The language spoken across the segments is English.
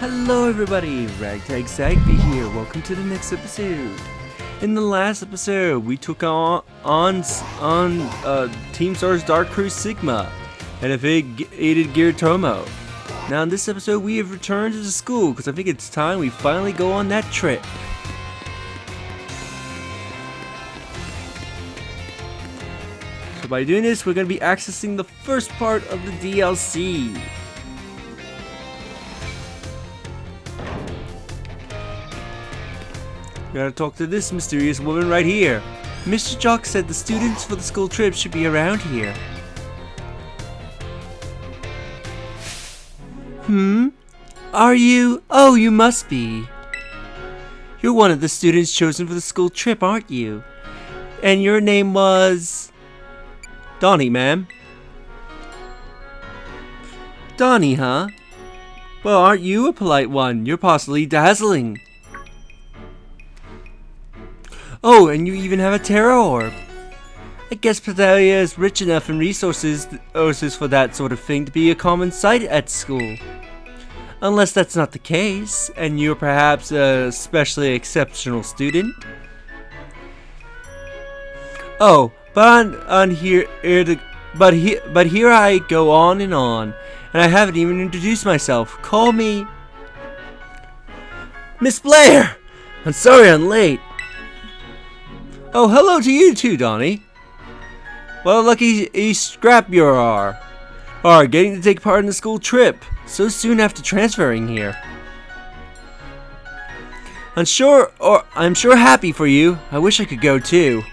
Hello everybody, Ragtag Sagby here. Welcome to the next episode. In the last episode, we took on Team Star's Dark Crew Sigma and evaded Giritomo. Now in this episode, we have returned to the school because I think it's time we finally go on that trip. So by doing this, we're going to be accessing the first part of the DLC. Gotta talk to this mysterious woman right here. Mr. Jock said the students for the school trip should be around here. Are you? Oh, you must be. You're one of the students chosen for the school trip, aren't you? And your name was... Donnie, ma'am. Donnie, huh? Well, aren't you a polite one? You're possibly dazzling. Oh, and you even have a Terra Orb. I guess Padalia is rich enough in resources for that sort of thing to be a common sight at school. Unless that's not the case, and you're perhaps a especially exceptional student. Oh, but here I go on, and I haven't even introduced myself. Call me Miss Blair. I'm sorry I'm late. Oh, hello to you too, Donnie. Well, lucky scrap you are getting to take part in the school trip so soon after transferring here. I'm sure happy for you. I wish I could go too.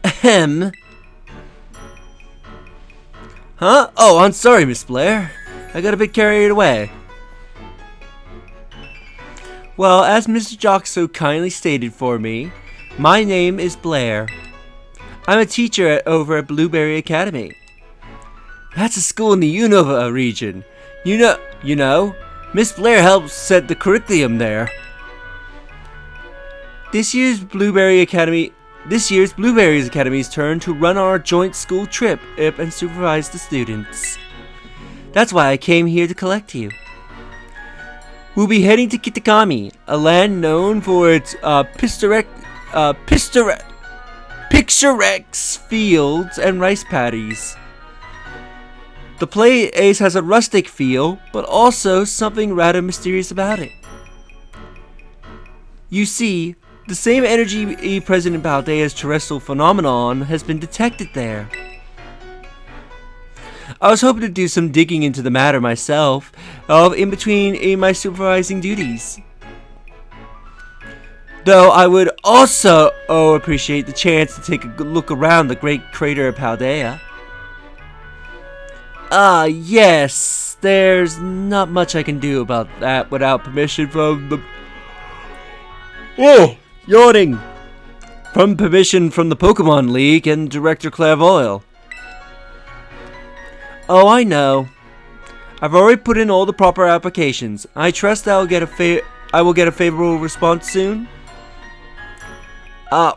Ahem. Huh? Oh, I'm sorry, Miss Blair. I got a bit carried away. Well, as Mr. Jock so kindly stated for me, my name is Blair. I'm a teacher over at Blueberry Academy. That's a school in the Unova region. You know, Miss Blair helps set the curriculum there. This year's Blueberry Academy's turn to run our joint school trip and supervise the students. That's why I came here to collect you. We'll be heading to Kitakami, a land known for its picturesque fields and rice paddies. The place has a rustic feel, but also something rather mysterious about it. You see, the same energy present in Paldea's terrestrial phenomenon has been detected there. I was hoping to do some digging into the matter myself, in between my supervising duties. Though I would also appreciate the chance to take a good look around the great crater of Paldea. Yes, there's not much I can do about that without permission from the... Oh, yawning! From permission from the Pokemon League and Director Clairvoyant. Oh, I know. I've already put in all the proper applications. I trust I will get a favorable response soon. Oh,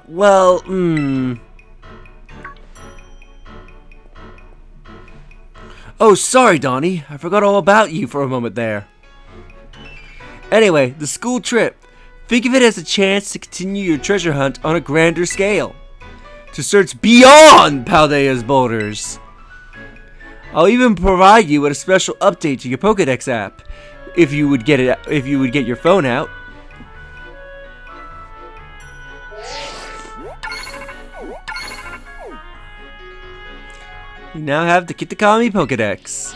sorry, Donnie. I forgot all about you for a moment there. Anyway, the school trip. Think of it as a chance to continue your treasure hunt on a grander scale. To search beyond Paldea's borders. I'll even provide you with a special update to your Pokédex app, if you would get your phone out. We now have the Kitakami Pokédex.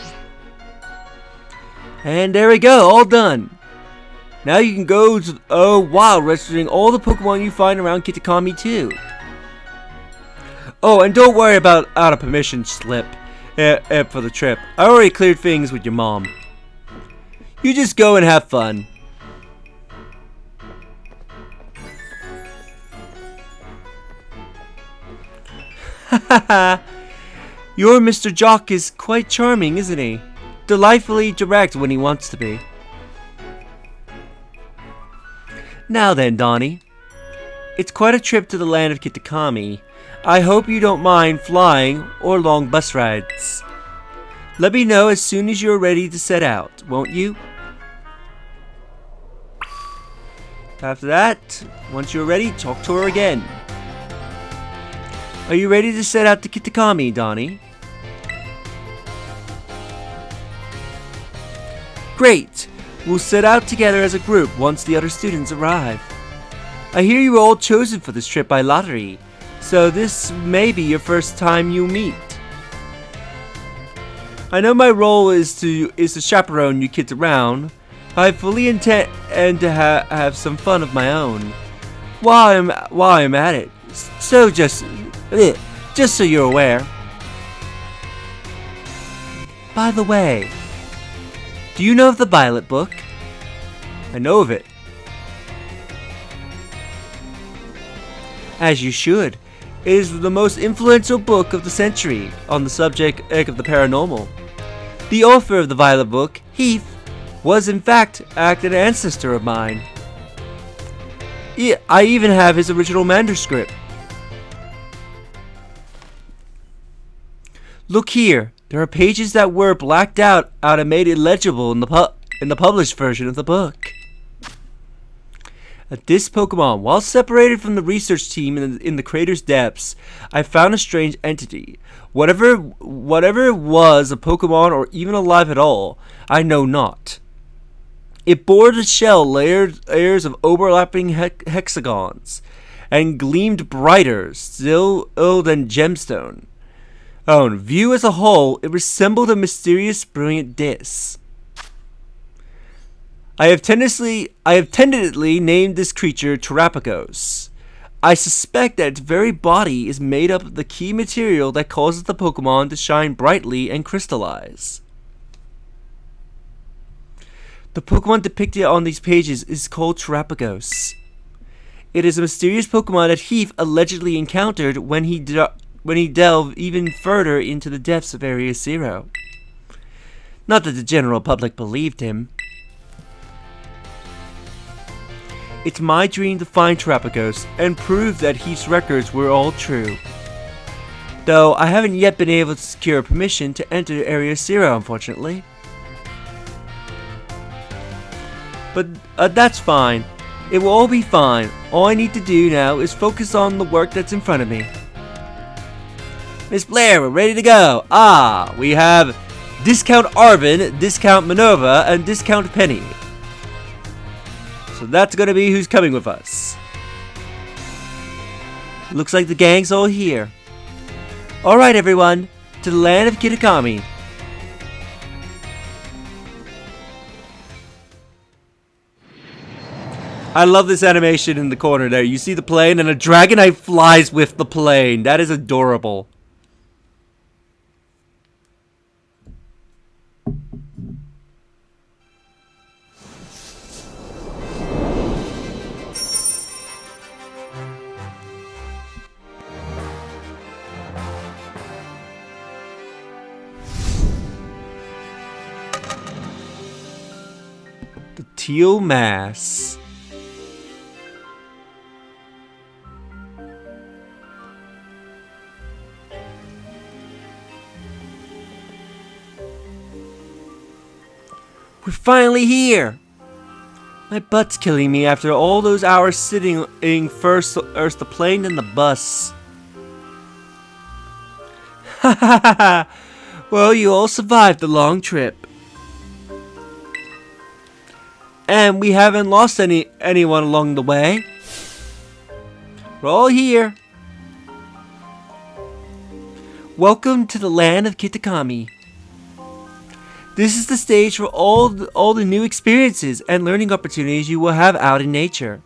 And there we go, all done. Now you can go to wild, registering all the Pokemon you find around Kitakami too. Oh, and don't worry about out of permission slip for the trip. I already cleared things with your mom. You just go and have fun. Hahaha. Your Mr. Jock is quite charming, isn't he? Delightfully direct when he wants to be. Now then, Donnie. It's quite a trip to the land of Kitakami. I hope you don't mind flying or long bus rides. Let me know as soon as you're ready to set out, won't you? After that, once you're ready, talk to her again. Are you ready to set out to Kitakami, Donnie? Great! We'll set out together as a group once the other students arrive. I hear you were all chosen for this trip by lottery, so this may be your first time you'll meet. I know my role is to chaperone you kids around. I fully intend to have some fun of my own while I'm at it. So just so you're aware. By the way, do you know of the Violet book? I know of it. As you should. It is the most influential book of the century on the subject of the paranormal. The author of the Violet book, Heath, was in fact an ancestor of mine. I even have his original manuscript. Look here, there are pages that were blacked out and made illegible in the published version of the book. This Pokemon, while separated from the research team in the crater's depths, I found a strange entity. Whatever it was, a Pokemon or even alive at all, I know not. It bore the shell layers of overlapping hexagons, and gleamed brighter still than gemstone. On view as a whole, it resembled a mysterious, brilliant disc. I have tentatively named this creature Terapagos. I suspect that its very body is made up of the key material that causes the Pokemon to shine brightly and crystallize. The Pokemon depicted on these pages is called Terapagos. It is a mysterious Pokemon that Heath allegedly encountered when he delved even further into the depths of Area Zero. Not that the general public believed him. It's my dream to find Terapagos and prove that Heath's records were all true. Though I haven't yet been able to secure permission to enter Area Zero, unfortunately. But that's fine. It will all be fine. All I need to do now is focus on the work that's in front of me. Miss Blair, we're ready to go. We have Discount Arvin, Discount Minerva, and Discount Penny. So that's gonna be who's coming with us. Looks like the gang's all here. Alright everyone, to the land of Kitakami. I love this animation in the corner there. You see the plane and a Dragonite flies with the plane. That is adorable. The teal mass. We're finally here! My butt's killing me after all those hours sitting first the plane then the bus. Ha ha ha ha! Well, you all survived the long trip. And we haven't lost anyone along the way. We're all here. Welcome to the land of Kitakami. This is the stage for all the new experiences and learning opportunities you will have out in nature.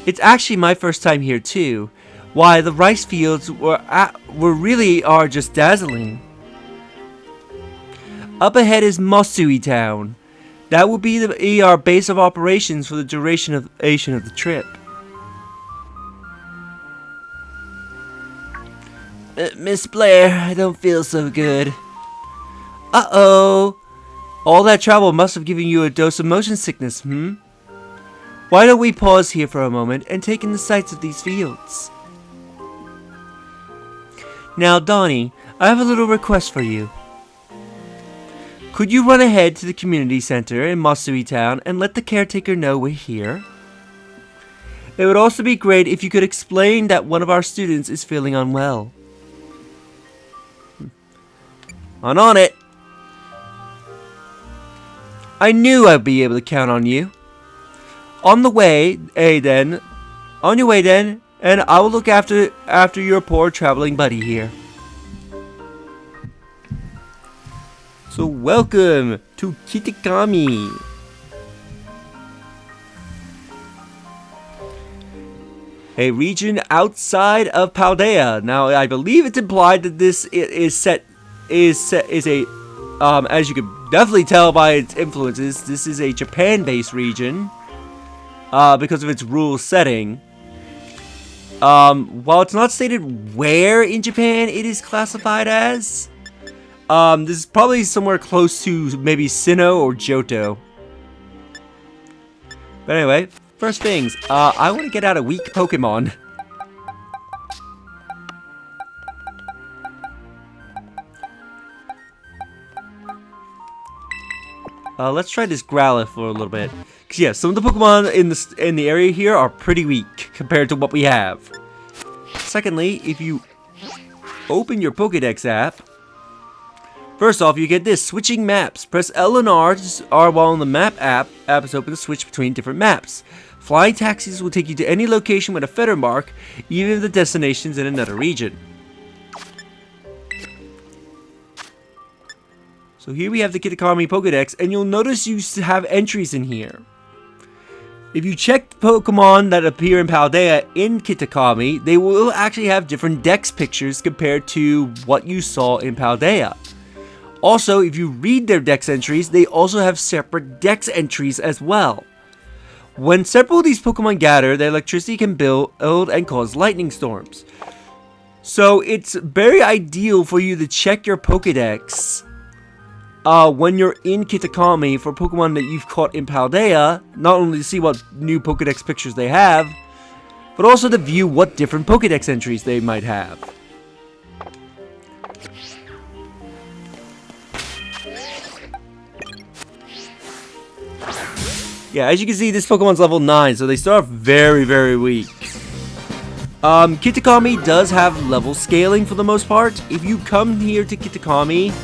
It's actually my first time here too. Why, the rice fields were really just dazzling. Up ahead is Mosui Town. That will be our base of operations for the duration of the trip. Miss Blair, I don't feel so good. Uh-oh. All that travel must have given you a dose of motion sickness, Why don't we pause here for a moment and take in the sights of these fields? Now, Donnie, I have a little request for you. Could you run ahead to the community center in Matsui Town and let the caretaker know we're here? It would also be great if you could explain that one of our students is feeling unwell. On it! I knew I'd be able to count on you. On your way then, and I will look after your poor traveling buddy here. So welcome to Kitakami. A region outside of Paldea. Now, I believe it's implied that this is a as you can definitely tell by its influences, this is a Japan-based region because of its rural setting. While it's not stated where in Japan it is classified as, this is probably somewhere close to maybe Sinnoh or Johto. But anyway, first things, I want to get out a weak Pokemon. Let's try this Growlithe for a little bit. Cause yeah, some of the Pokemon in the area here are pretty weak compared to what we have. Secondly, if you open your Pokédex app, first off, you get this, switching maps. Press L and R while in the map app is open to switch between different maps. Flying taxis will take you to any location with a feather mark, even if the destination's in another region. So here we have the Kitakami Pokédex, and you'll notice you have entries in here. If you check Pokemon that appear in Paldea in Kitakami, they will actually have different dex pictures compared to what you saw in Paldea. Also, if you read their dex entries, they also have separate dex entries as well. When several of these Pokemon gather, their electricity can build and cause lightning storms. So it's very ideal for you to check your Pokédex when you're in Kitakami for Pokemon that you've caught in Paldea, not only to see what new Pokédex pictures they have, but also to view what different Pokédex entries they might have. Yeah, as you can see, this Pokemon's level 9, so they start off very, very weak. Kitakami does have level scaling for the most part. If you come here to Kitakami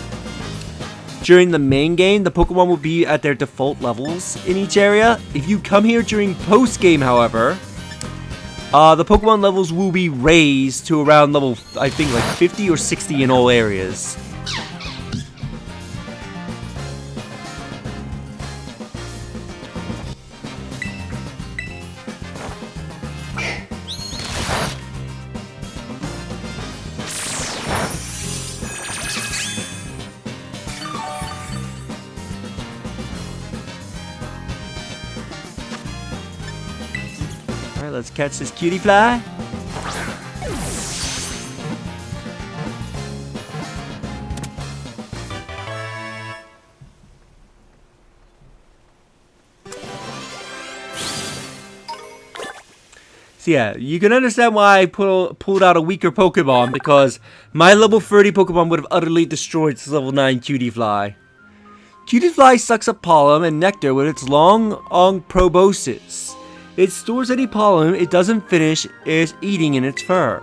during the main game, the Pokemon will be at their default levels in each area. If you come here during post-game, however, the Pokemon levels will be raised to around level, I think, like 50 or 60 in all areas. Alright, let's catch this cutie fly. So yeah, you can understand why I pulled out a weaker Pokemon, because my level 30 Pokemon would have utterly destroyed this level 9 cutie fly. Cutie fly sucks up pollen and nectar with its long proboscis. It stores any pollen it doesn't finish eating in its fur.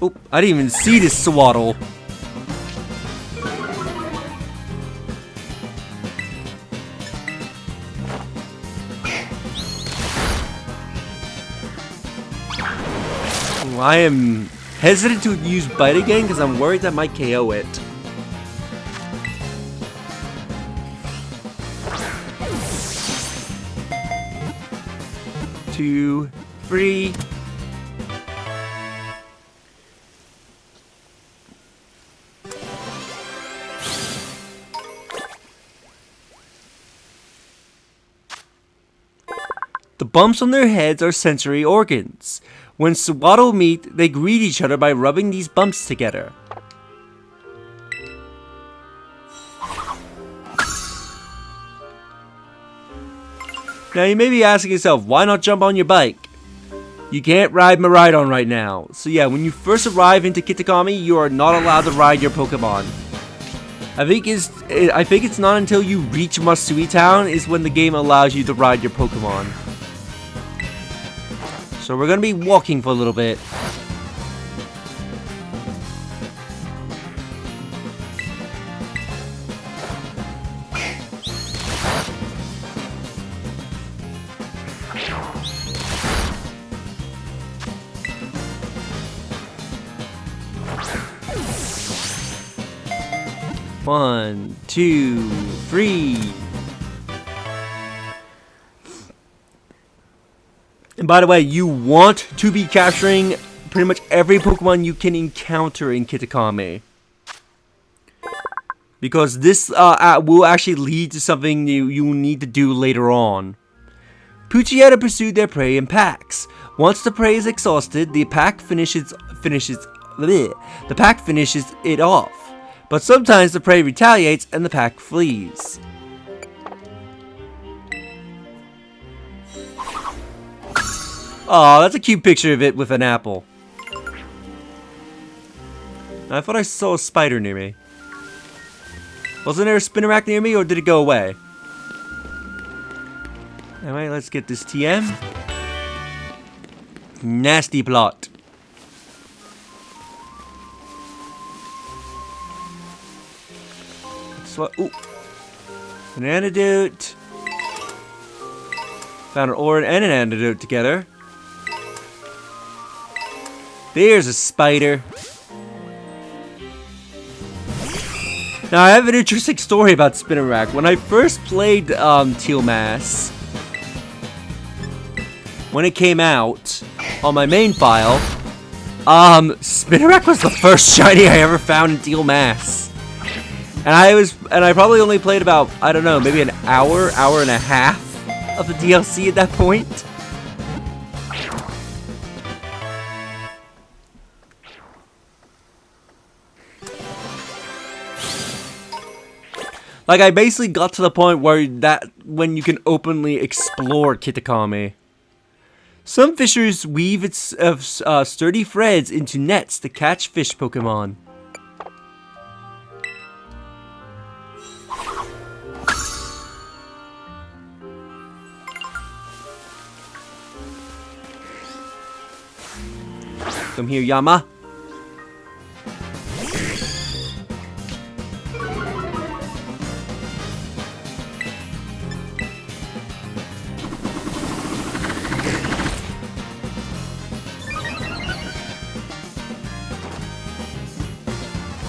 Oh, I didn't even see this Swaddle. I am hesitant to use Bite again because I'm worried that might KO it. Two, three. The bumps on their heads are sensory organs. When Swaddle meet, they greet each other by rubbing these bumps together. Now you may be asking yourself, why not jump on your bike? You can't ride Miraidon right now. So yeah, when you first arrive into Kitakami, you are not allowed to ride your Pokemon. I think it's not until you reach Masui Town is when the game allows you to ride your Pokemon. So we're gonna be walking for a little bit. One, two, three. And by the way, you want to be capturing pretty much every Pokemon you can encounter in Kitakami. Because this will actually lead to something you need to do later on. Poochyena pursued their prey in packs. Once the prey is exhausted, the pack finishes it off. But sometimes the prey retaliates and the pack flees. Oh, that's a cute picture of it with an apple. I thought I saw a spider near me. Wasn't there a Spinarak near me, or did it go away? Anyway, let's get this TM. Nasty plot. Ooh. An antidote. Found an ore and an antidote together. There's a spider. Now I have an interesting story about Spinarak. When I first played Teal Mass, when it came out on my main file, Spinarak was the first shiny I ever found in Teal Mass. And I probably only played about, I don't know, maybe an hour and a half of the DLC at that point. Like, I basically got to the point where when you can openly explore Kitakami. Some fishers weave its sturdy threads into nets to catch fish Pokemon. Come here, Yama.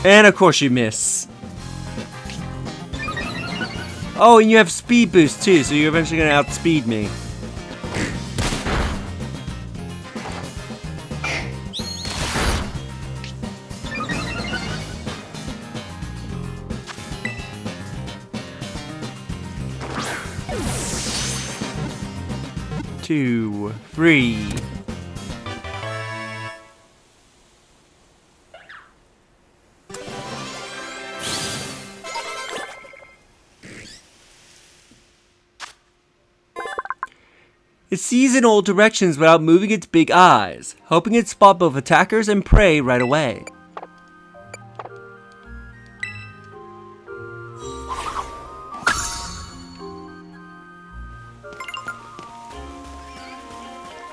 And of course you miss. Oh, and you have speed boost too, so you're eventually gonna outspeed me. Two, three. It sees in all directions without moving its big eyes, hoping it spot both attackers and prey right away.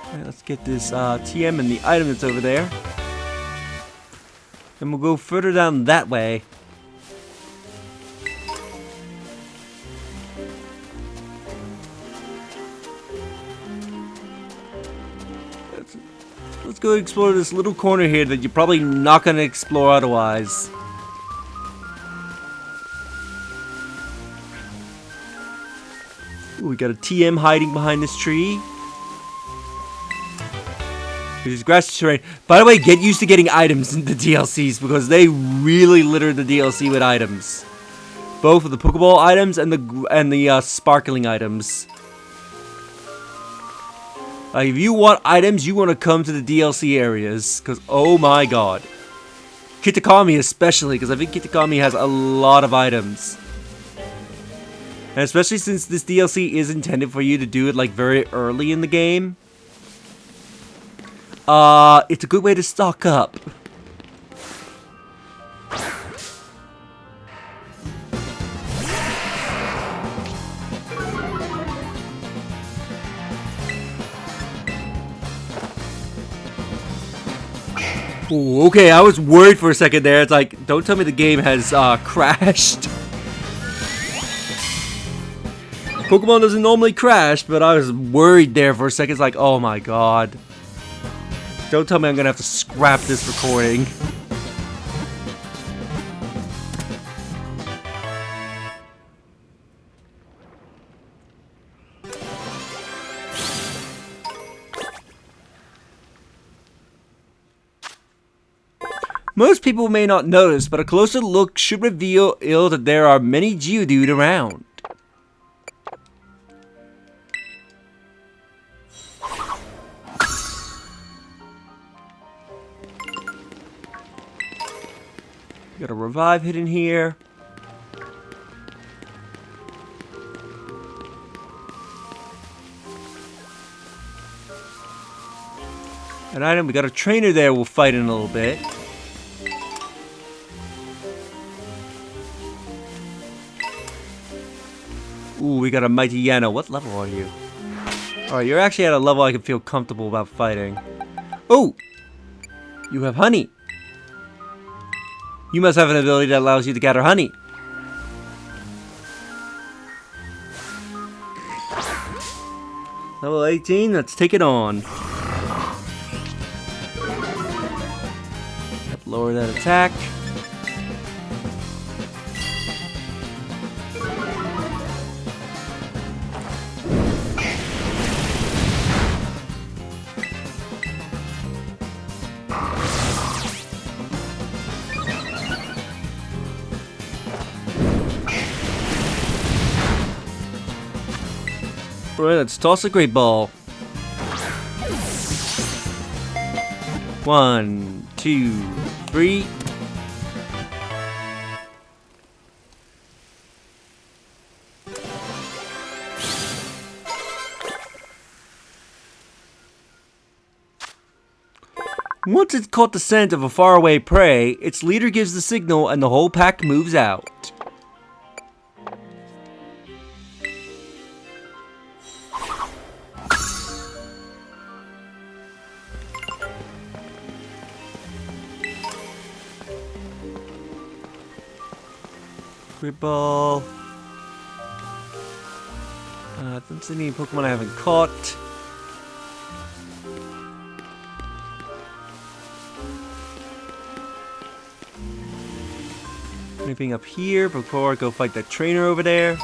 Alright, let's get this TM and the item that's over there. Then we'll go further down that way. Let's go explore this little corner here that you're probably not going to explore otherwise. Ooh, we got a TM hiding behind this tree. There's grassy terrain. By the way, get used to getting items in the DLCs because they really litter the DLC with items. Both of the Pokeball items and the sparkling items. If you want items, you want to come to the DLC areas, because oh my god. Kitakami especially, because I think Kitakami has a lot of items. And especially since this DLC is intended for you to do it like very early in the game. It's a good way to stock up. Ooh, okay, I was worried for a second there. It's like, don't tell me the game has crashed. Pokemon doesn't normally crash, but I was worried there for a second. It's like, oh my god. Don't tell me I'm gonna have to scrap this recording. Most people may not notice, but a closer look should reveal that there are many Geodude around. Got a revive hidden here. An item, we got a trainer there we'll fight in a little bit. Ooh, we got a Mighty Yano. What level are you? Alright, you're actually at a level I can feel comfortable about fighting. Oh! You have honey. You must have an ability that allows you to gather honey. Level 18, let's take it on. Lower that attack. Alright, let's toss a great ball. 1, 2, 3. Once it's caught the scent of a faraway prey, its leader gives the signal and the whole pack moves out. Great ball. Don't see any Pokemon I haven't caught. Anything up here before I go fight that trainer over there?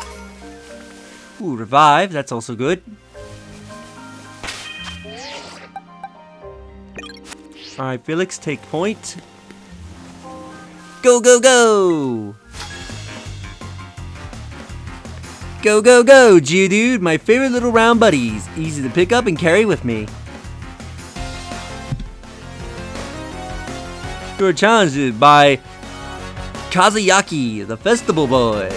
Ooh, revive. That's also good. Alright, Felix, take point. Go, go, go! Go, go, go, Geodude, my favorite little round buddies. Easy to pick up and carry with me. You are challenged by Kazuyaki, the festival boy.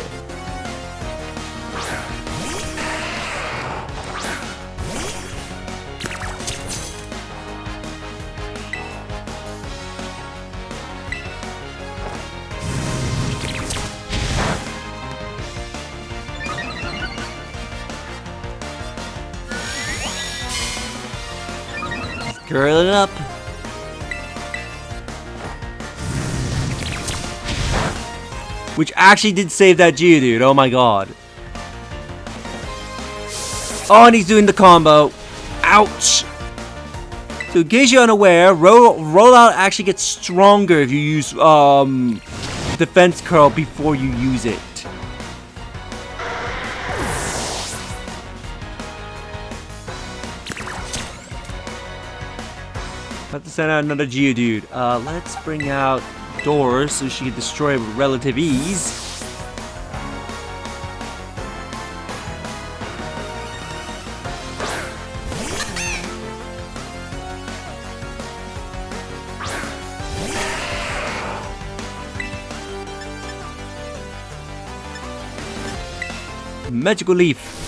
Curling up. Which actually did save that Geodude. Oh my god. Oh, and he's doing the combo. Ouch. So in case you're unaware, rollout actually gets stronger if you use defense curl before you use it. Have to send out another Geodude. Let's bring out Doors so she can destroy it with relative ease. Magical leaf.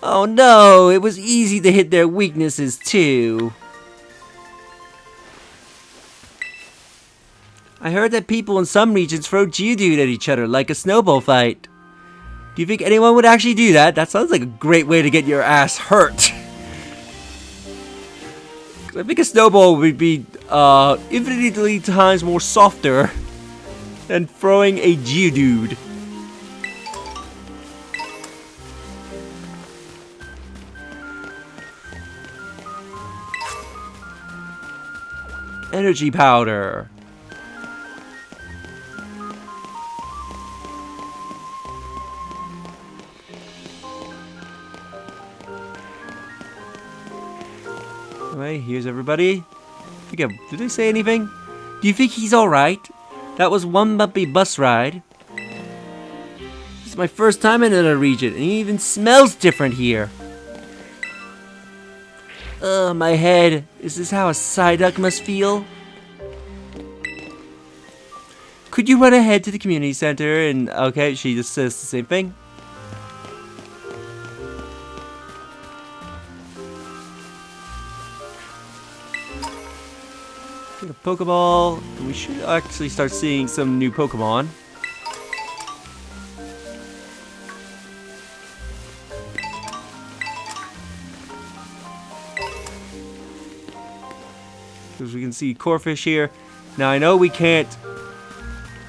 Oh no, it was easy to hit their weaknesses too. I heard that people in some regions throw Geodude at each other like a snowball fight. Do you think anyone would actually do that? That sounds like a great way to get your ass hurt. I think a snowball would be infinitely times more softer than throwing a Geodude. Energy powder. Anyway, here's everybody. Did they say anything? Do you think he's alright? That was one bumpy bus ride. This is my first time in another region, and he even smells different here. Ugh, my head. Is this how a Psyduck must feel? Could you run ahead to the community center and... Okay, she just says the same thing. Get a Pokeball. We should actually start seeing some new Pokemon. Because we can see Corphish here. Now I know we can't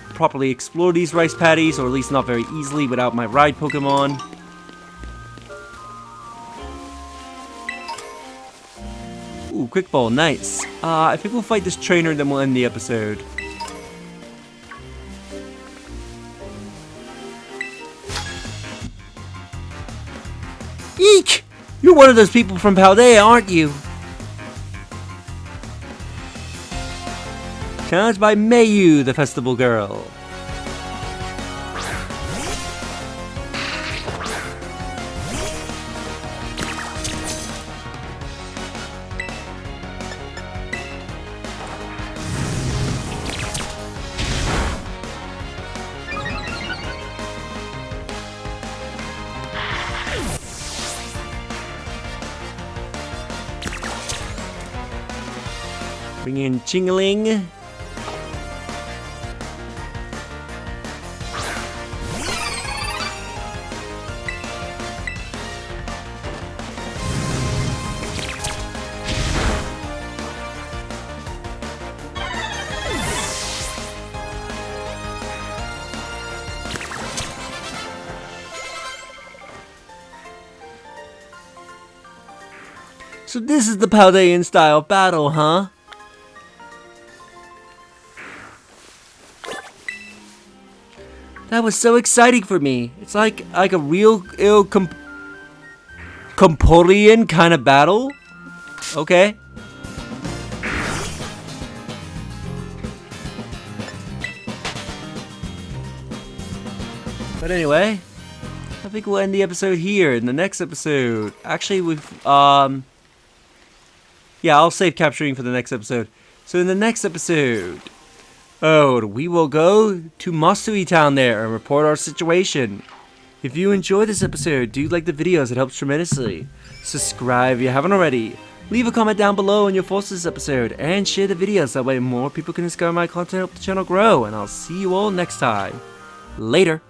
properly explore these rice paddies, or at least not very easily without my ride Pokemon. Ooh, Quick Ball, nice. I think we'll fight this trainer, then we'll end the episode. Eek! You're one of those people from Paldea, aren't you? Challenged by Mayu, the festival girl. Bring in Chingling. So this is the Paldean style battle, huh? That was so exciting for me. It's like a real Comporian kind of battle. Okay. But anyway, I think we'll end the episode here. In the next episode, actually, yeah, I'll save capturing for the next episode. So in the next episode, we will go to Matsui Town there and report our situation. If you enjoyed this episode, do like the videos, it helps tremendously. Subscribe if you haven't already. Leave a comment down below on your thoughts on this episode, and share the videos, that way more people can discover my content and help the channel grow. And I'll see you all next time. Later.